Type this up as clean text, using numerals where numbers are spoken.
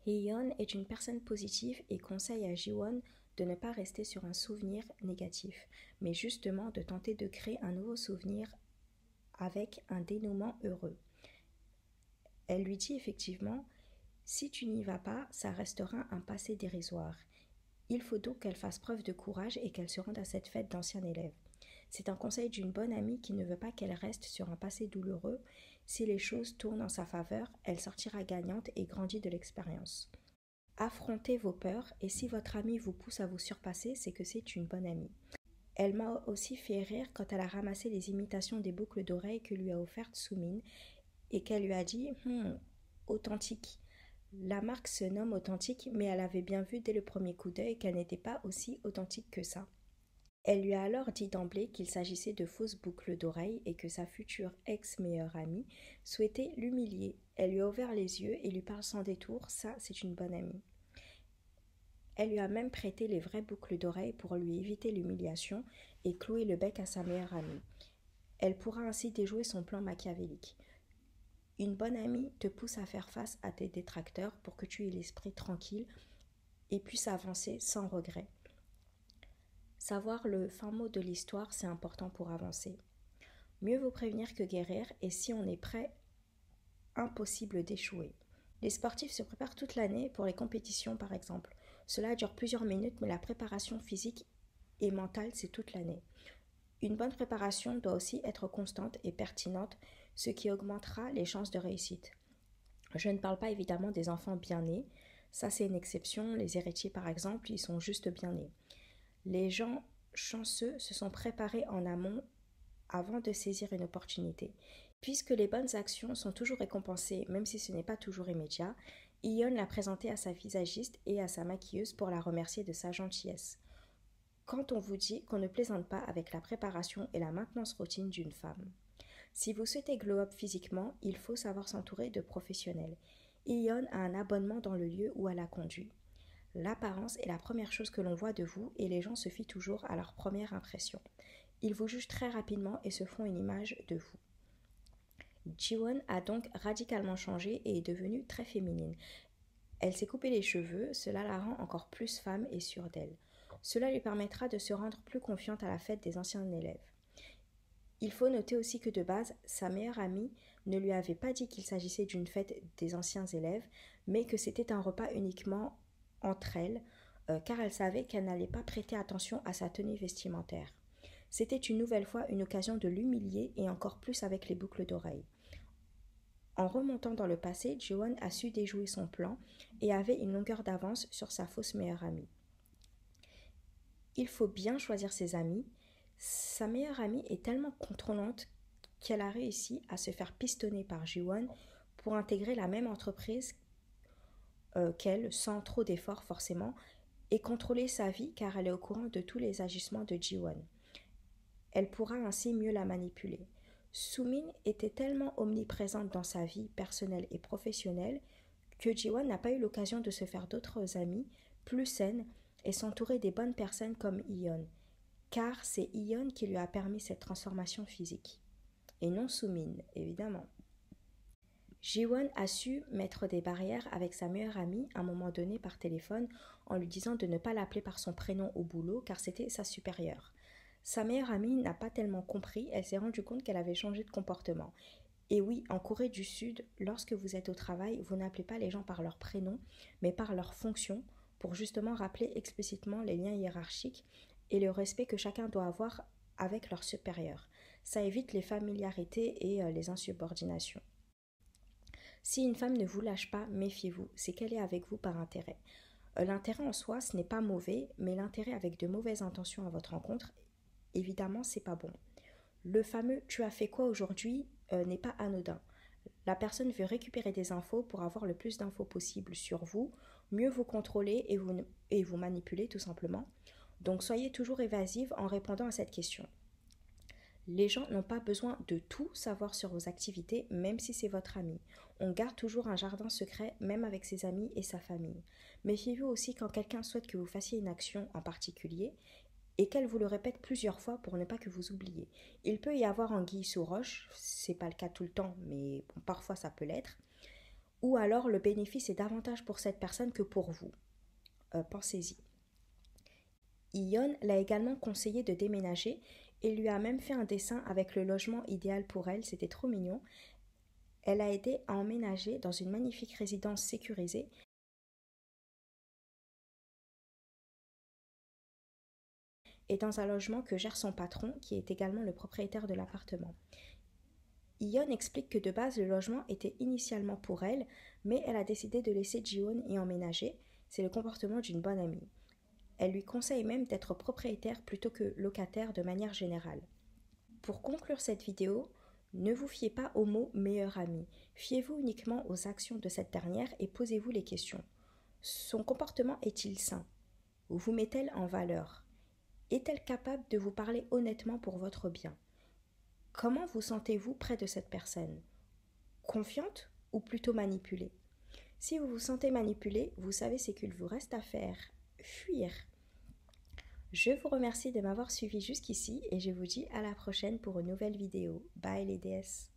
Hee-yeon est une personne positive et conseille à Ji-won de ne pas rester sur un souvenir négatif, mais justement de tenter de créer un nouveau souvenir avec un dénouement heureux. Elle lui dit effectivement « Si tu n'y vas pas, ça restera un passé dérisoire. Il faut donc qu'elle fasse preuve de courage et qu'elle se rende à cette fête d'anciens élèves. C'est un conseil d'une bonne amie qui ne veut pas qu'elle reste sur un passé douloureux. Si les choses tournent en sa faveur, elle sortira gagnante et grandit de l'expérience. Affrontez vos peurs et si votre amie vous pousse à vous surpasser, c'est que c'est une bonne amie. » Elle m'a aussi fait rire quand elle a ramassé les imitations des boucles d'oreilles que lui a offertes Soo-min et qu'elle lui a dit « authentique ». La marque se nomme authentique, mais elle avait bien vu dès le premier coup d'œil qu'elle n'était pas aussi authentique que ça. Elle lui a alors dit d'emblée qu'il s'agissait de fausses boucles d'oreilles et que sa future ex-meilleure amie souhaitait l'humilier. Elle lui a ouvert les yeux et lui parle sans détour, ça c'est une bonne amie. Elle lui a même prêté les vraies boucles d'oreilles pour lui éviter l'humiliation et clouer le bec à sa meilleure amie. Elle pourra ainsi déjouer son plan machiavélique. Une bonne amie te pousse à faire face à tes détracteurs pour que tu aies l'esprit tranquille et puisses avancer sans regret. Savoir le fin mot de l'histoire, c'est important pour avancer. Mieux vaut prévenir que guérir, et si on est prêt, impossible d'échouer. Les sportifs se préparent toute l'année pour les compétitions par exemple. Cela dure plusieurs minutes, mais la préparation physique et mentale, c'est toute l'année. Une bonne préparation doit aussi être constante et pertinente, ce qui augmentera les chances de réussite. Je ne parle pas évidemment des enfants bien nés, ça c'est une exception, les héritiers par exemple, ils sont juste bien nés. Les gens chanceux se sont préparés en amont avant de saisir une opportunité. Puisque les bonnes actions sont toujours récompensées, même si ce n'est pas toujours immédiat, Hee-yeon l'a présentée à sa visagiste et à sa maquilleuse pour la remercier de sa gentillesse. Quand on vous dit qu'on ne plaisante pas avec la préparation et la maintenance routine d'une femme. Si vous souhaitez glow up physiquement, il faut savoir s'entourer de professionnels. Hee-yeon a un abonnement dans le lieu où elle a conduit. L'apparence est la première chose que l'on voit de vous et les gens se fient toujours à leur première impression. Ils vous jugent très rapidement et se font une image de vous. Ji-won a donc radicalement changé et est devenue très féminine. Elle s'est coupé les cheveux, cela la rend encore plus femme et sûre d'elle. Cela lui permettra de se rendre plus confiante à la fête des anciens élèves. Il faut noter aussi que de base, sa meilleure amie ne lui avait pas dit qu'il s'agissait d'une fête des anciens élèves, mais que c'était un repas uniquement entre elles, car elle savait qu'elle n'allait pas prêter attention à sa tenue vestimentaire. C'était une nouvelle fois une occasion de l'humilier et encore plus avec les boucles d'oreilles. En remontant dans le passé, Ji-won a su déjouer son plan et avait une longueur d'avance sur sa fausse meilleure amie. Il faut bien choisir ses amis. Sa meilleure amie est tellement contrôlante qu'elle a réussi à se faire pistonner par Ji-won pour intégrer la même entreprise qu'elle, sans trop d'efforts forcément, et contrôler sa vie car elle est au courant de tous les agissements de Ji-won. Elle pourra ainsi mieux la manipuler. Soo-min était tellement omniprésente dans sa vie personnelle et professionnelle que Ji-won n'a pas eu l'occasion de se faire d'autres amis plus saines et s'entourer des bonnes personnes comme Hee-yeon, car c'est Hee-yeon qui lui a permis cette transformation physique, et non Soo-min, évidemment. Ji-won a su mettre des barrières avec sa meilleure amie à un moment donné par téléphone en lui disant de ne pas l'appeler par son prénom au boulot car c'était sa supérieure. Sa meilleure amie n'a pas tellement compris, elle s'est rendue compte qu'elle avait changé de comportement. Et oui, en Corée du Sud, lorsque vous êtes au travail, vous n'appelez pas les gens par leur prénom, mais par leur fonction, pour justement rappeler explicitement les liens hiérarchiques et le respect que chacun doit avoir avec leur supérieur. Ça évite les familiarités et les insubordinations. Si une femme ne vous lâche pas, méfiez-vous, c'est qu'elle est avec vous par intérêt. L'intérêt en soi, ce n'est pas mauvais, mais l'intérêt avec de mauvaises intentions à votre rencontre, évidemment, c'est pas bon. Le fameux tu as fait quoi aujourd'hui n'est pas anodin. La personne veut récupérer des infos pour avoir le plus d'infos possible sur vous, mieux vous contrôler et vous manipuler tout simplement. Donc soyez toujours évasive en répondant à cette question. Les gens n'ont pas besoin de tout savoir sur vos activités, même si c'est votre ami. On garde toujours un jardin secret, même avec ses amis et sa famille. Méfiez-vous aussi quand quelqu'un souhaite que vous fassiez une action en particulier et qu'elle vous le répète plusieurs fois pour ne pas que vous oubliez. Il peut y avoir anguille sous roche, c'est pas le cas tout le temps, mais bon, parfois ça peut l'être. ou alors le bénéfice est davantage pour cette personne que pour vous. Pensez-y. Ion l'a également conseillé de déménager et lui a même fait un dessin avec le logement idéal pour elle, c'était trop mignon. Elle a aidé à emménager dans une magnifique résidence sécurisée et dans un logement que gère son patron, qui est également le propriétaire de l'appartement. Ion explique que de base le logement était initialement pour elle, mais elle a décidé de laisser Ji-won y emménager. C'est le comportement d'une bonne amie. Elle lui conseille même d'être propriétaire plutôt que locataire de manière générale. Pour conclure cette vidéo, ne vous fiez pas au mot meilleur ami. Fiez-vous uniquement aux actions de cette dernière et posez-vous les questions. Son comportement est-il sain? Vous met-elle en valeur? Est-elle capable de vous parler honnêtement pour votre bien? Comment vous sentez-vous près de cette personne? Confiante ou plutôt manipulée? Si vous vous sentez manipulé, vous savez ce qu'il vous reste à faire. Fuir. Je vous remercie de m'avoir suivi jusqu'ici et je vous dis à la prochaine pour une nouvelle vidéo. Bye les déesses.